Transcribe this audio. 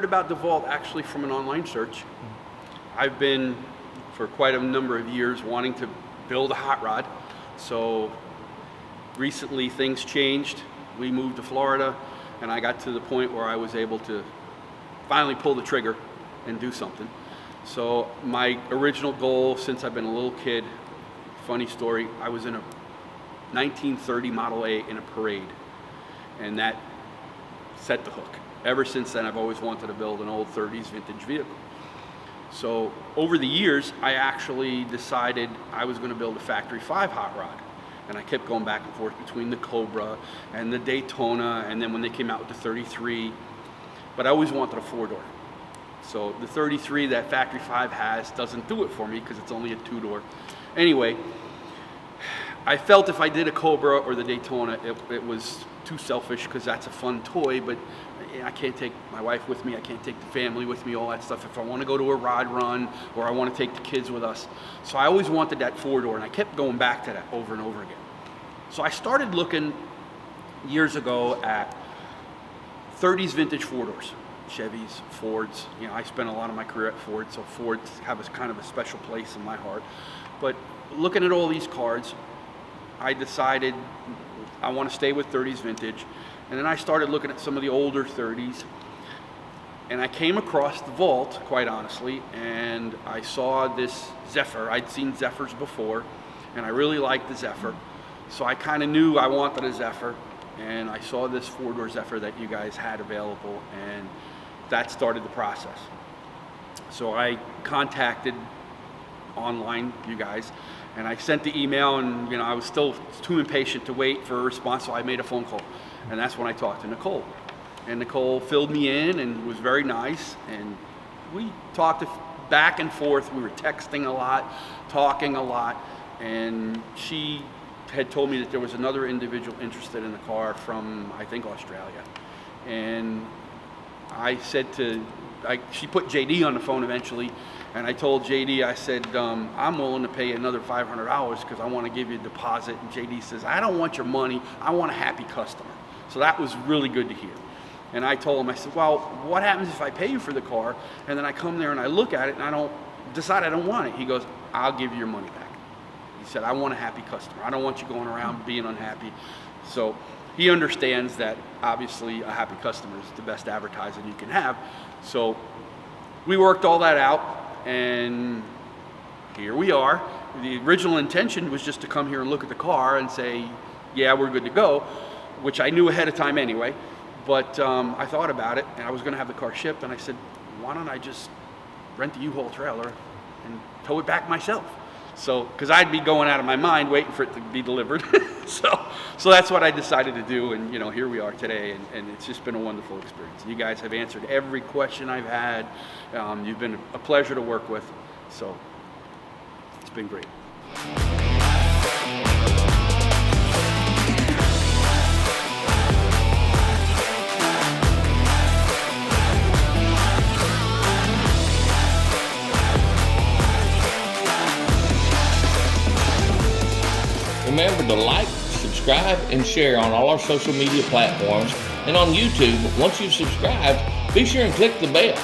heard about DeVault actually from an online search. I've been, for quite a number of years, wanting to build a hot rod. So recently things changed. We moved to Florida, and I got to the point where I was able to finally pull the trigger and do something. So my original goal since I've been a little kid, funny story, I was in a 1930 Model A in a parade, and that set the hook. Ever since then, I've always wanted to build an old 30s vintage vehicle. So over the years, I actually decided I was going to build a Factory 5 hot rod. And I kept going back and forth between the Cobra and the Daytona, and then when they came out with the 33, but I always wanted a 4-door. So the 33 that Factory 5 has doesn't do it for me because it's only a 2-door. Anyway, I felt if I did a Cobra or the Daytona, it was too selfish because that's a fun toy, but I can't take my wife with me, I can't take the family with me, all that stuff. If I want to go to a rod run or I want to take the kids with us. So I always wanted that 4-door, and I kept going back to that over and over again. So I started looking years ago at 30s vintage 4-doors. Chevys, Fords. You know, I spent a lot of my career at Ford, so Fords have a kind of a special place in my heart. But looking at all these cars, I decided I want to stay with 30s vintage. And then I started looking at some of the older 30s, and I came across the Vault, quite honestly, and I saw this Zephyr. I'd seen Zephyrs before, and I really liked the Zephyr. So I kind of knew I wanted a Zephyr, and I saw this 4-door Zephyr that you guys had available, and that started the process. So I contacted online you guys, and I sent the email, and I was still too impatient to wait for a response, so I made a phone call, and that's when I talked to Nicole. And Nicole filled me in and was very nice, and we talked back and forth. We were texting a lot, talking a lot, and she had told me that there was another individual interested in the car from, I think, Australia. And I said she put JD on the phone eventually, and I told JD, I said, I'm willing to pay another $500 because I want to give you a deposit. And JD says, I don't want your money, I want a happy customer. So that was really good to hear. And I told him, I said, well, what happens if I pay you for the car, and then I come there and I look at it and I don't want it? He goes, I'll give you your money back. He said, I want a happy customer. I don't want you going around being unhappy. So he understands that obviously a happy customer is the best advertising you can have. So we worked all that out, and here we are. The original intention was just to come here and look at the car and say, yeah, we're good to go, which I knew ahead of time anyway. But I thought about it, and I was going to have the car shipped, and I said, why don't I just rent the U-Haul trailer and tow it back myself? So, because I'd be going out of my mind waiting for it to be delivered. so that's what I decided to do, and here we are today, and it's just been a wonderful experience. You guys have answered every question I've had. You've been a pleasure to work with, so it's been great. Remember to like, subscribe, and share on all our social media platforms. And on YouTube, once you've subscribed, be sure and click the bell.